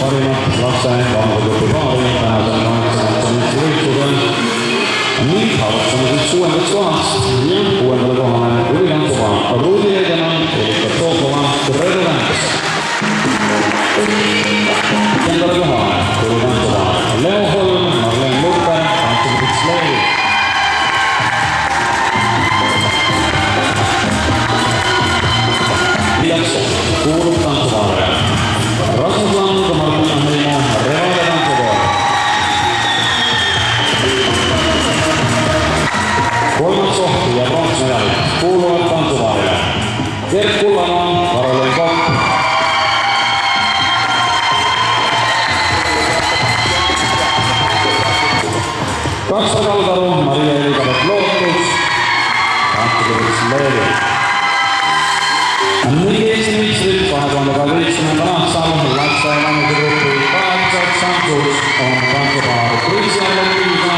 parimat lapse vangutupi paari tänasel 8. võistlusel. Nüüd alustame siis 6. kohast ja 6. kohale ülitantsuva Rudi Egemann, Erika Tookova, Redu Länks. 10. kohale ülitantsuva Leo Holm, Marleen Luppe, Anton Leevi. 4. kuulub tantsupaare Rasmus Lang, Martina Heimo, Revale tantsupaar. 3. koht ja pronksmedalid kuuluvad tantsupaarile Gert Kullamaa, Karolin Kopp. 2. Kaldaru, Maria Elisabeth Lootus, Anton Leevi. Nüüd Eesti meistrid 2018. aastal lapse vanusegruppi 8 Santus on tantsupaar Kristjan Lopisa